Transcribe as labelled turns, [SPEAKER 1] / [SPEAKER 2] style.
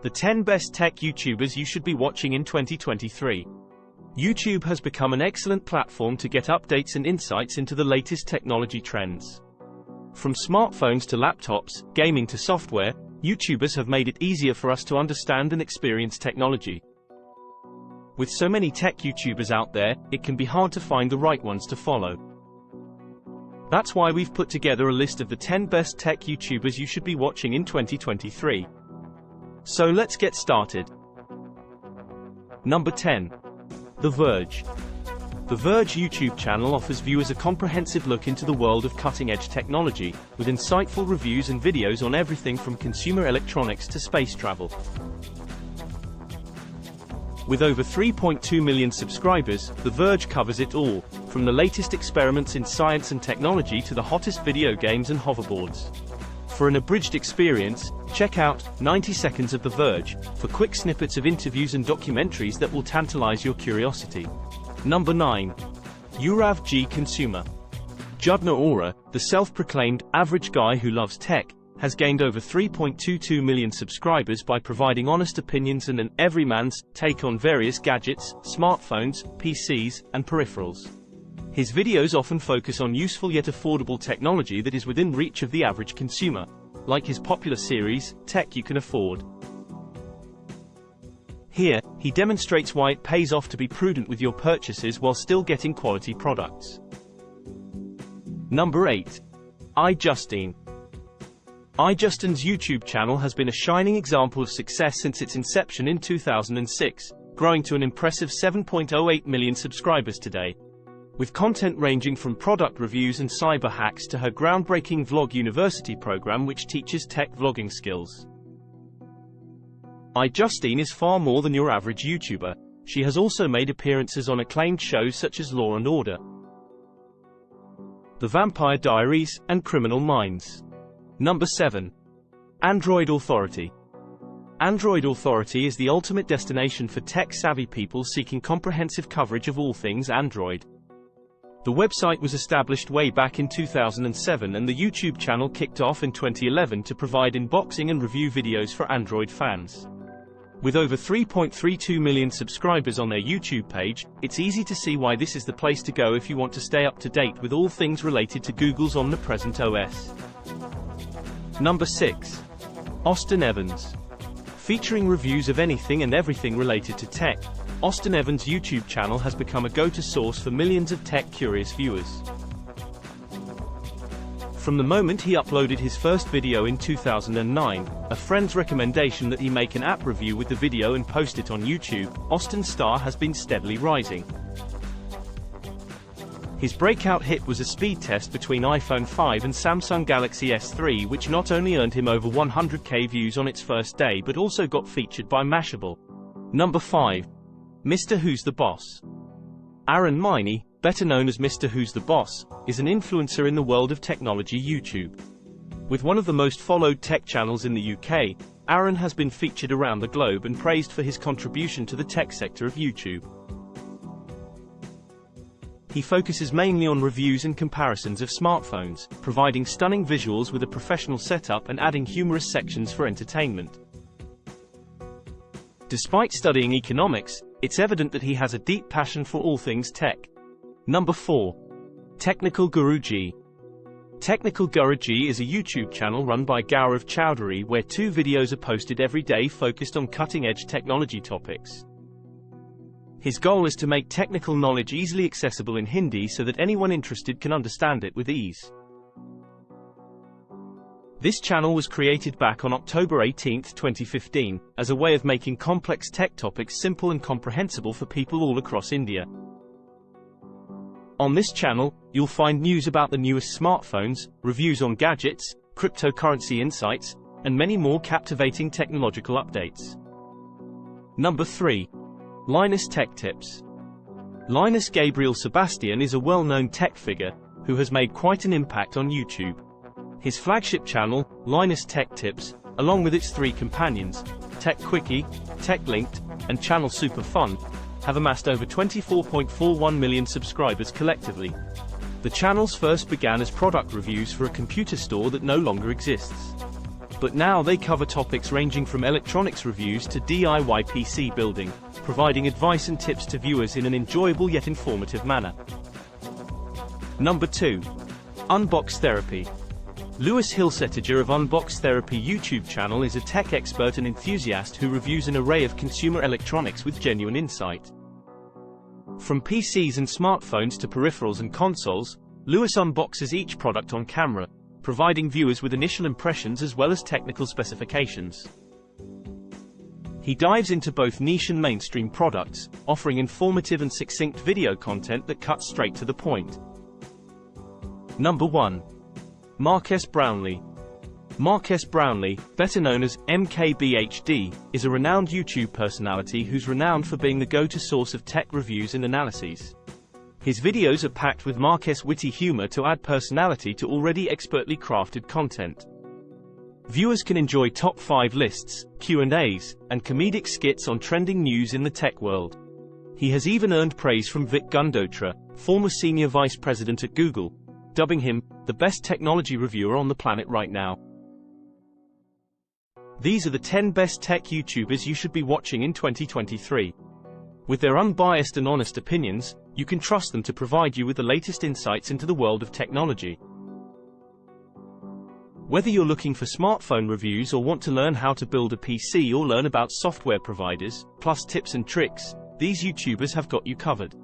[SPEAKER 1] The 10 best tech YouTubers you should be watching in 2023. YouTube has become an excellent platform to get updates and insights into the latest technology trends. From smartphones to laptops, gaming to software, YouTubers have made it easier for us to understand and experience technology. With so many tech YouTubers out there, it can be hard to find the right ones to follow. That's why we've put together a list of the 10 best tech YouTubers you should be watching in 2023. So let's get started. Number 10. The Verge. The Verge YouTube channel offers viewers a comprehensive look into the world of cutting-edge technology, with insightful reviews and videos on everything from consumer electronics to space travel. With over 3.2 million subscribers, The Verge covers it all, from the latest experiments in science and technology to the hottest video games and hoverboards. For an abridged experience, check out 90 Seconds of The Verge, for quick snippets of interviews and documentaries that will tantalize your curiosity. Number 9. Urav G Consumer. Judna Aura, the self-proclaimed average guy who loves tech, has gained over 3.22 million subscribers by providing honest opinions and an everyman's take on various gadgets, smartphones, PCs, and peripherals. His videos often focus on useful yet affordable technology that is within reach of the average consumer, like his popular series, Tech You Can Afford. Here, he demonstrates why it pays off to be prudent with your purchases while still getting quality products. Number 8. iJustine. iJustine's YouTube channel has been a shining example of success since its inception in 2006, growing to an impressive 7.08 million subscribers today. With content ranging from product reviews and cyber hacks to her groundbreaking Vlog University program which teaches tech vlogging skills. iJustine is far more than your average YouTuber. She has also made appearances on acclaimed shows such as Law & Order, The Vampire Diaries, and Criminal Minds. Number 7. Android Authority. Android Authority is the ultimate destination for tech-savvy people seeking comprehensive coverage of all things Android. The website was established way back in 2007 and the YouTube channel kicked off in 2011 to provide unboxing and review videos for Android fans. With over 3.32 million subscribers on their YouTube page, it's easy to see why this is the place to go if you want to stay up to date with all things related to Google's omnipresent OS. Number 6. Austin Evans. Featuring reviews of anything and everything related to tech, Austin Evans' YouTube channel has become a go-to source for millions of tech-curious viewers. From the moment he uploaded his first video in 2009, a friend's recommendation that he make an app review with the video and post it on YouTube, Austin's star has been steadily rising. His breakout hit was a speed test between iPhone 5 and Samsung Galaxy S3 which not only earned him over 100k views on its first day but also got featured by Mashable. Number 5. Mr. Who's the Boss. Aaron Miney, better known as Mr. Who's the Boss, is an influencer in the world of technology YouTube. With one of the most followed tech channels in the UK, Aaron has been featured around the globe and praised for his contribution to the tech sector of YouTube. He focuses mainly on reviews and comparisons of smartphones, providing stunning visuals with a professional setup and adding humorous sections for entertainment. Despite studying economics, it's evident that he has a deep passion for all things tech. Number 4. Technical Guru G. Technical Guru G is a YouTube channel run by Gaurav Chowdhury where 2 videos are posted every day focused on cutting-edge technology topics. His goal is to make technical knowledge easily accessible in Hindi so that anyone interested can understand it with ease. This channel was created back on October 18, 2015, as a way of making complex tech topics simple and comprehensible for people all across India. On this channel, you'll find news about the newest smartphones, reviews on gadgets, cryptocurrency insights, and many more captivating technological updates. Number 3. Linus Tech Tips. Linus Gabriel Sebastian is a well-known tech figure, who has made quite an impact on YouTube. His flagship channel, Linus Tech Tips, along with its 3 companions, Tech Quickie, Tech Linked, and Channel Super Fun, have amassed over 24.41 million subscribers collectively. The channels first began as product reviews for a computer store that no longer exists. But now they cover topics ranging from electronics reviews to DIY PC building, providing advice and tips to viewers in an enjoyable yet informative manner. Number 2. Unbox Therapy. Lewis Hilsettiger of Unbox Therapy YouTube channel is a tech expert and enthusiast who reviews an array of consumer electronics with genuine insight. From PCs and smartphones to peripherals and consoles, Lewis unboxes each product on camera, providing viewers with initial impressions as well as technical specifications. He dives into both niche and mainstream products, offering informative and succinct video content that cuts straight to the point. Number 1. Marques Brownlee. Marques Brownlee, better known as MKBHD, is a renowned YouTube personality who's renowned for being the go-to source of tech reviews and analyses. His videos are packed with Marques' witty humor to add personality to already expertly crafted content. Viewers can enjoy top 5 lists, Q&As, and comedic skits on trending news in the tech world. He has even earned praise from Vic Gundotra, former senior vice president at Google, dubbing him the best technology reviewer on the planet right now. These are the 10 best tech YouTubers you should be watching in 2023. With their unbiased and honest opinions, you can trust them to provide you with the latest insights into the world of technology. Whether you're looking for smartphone reviews or want to learn how to build a PC or learn about software providers, plus tips and tricks, these YouTubers have got you covered.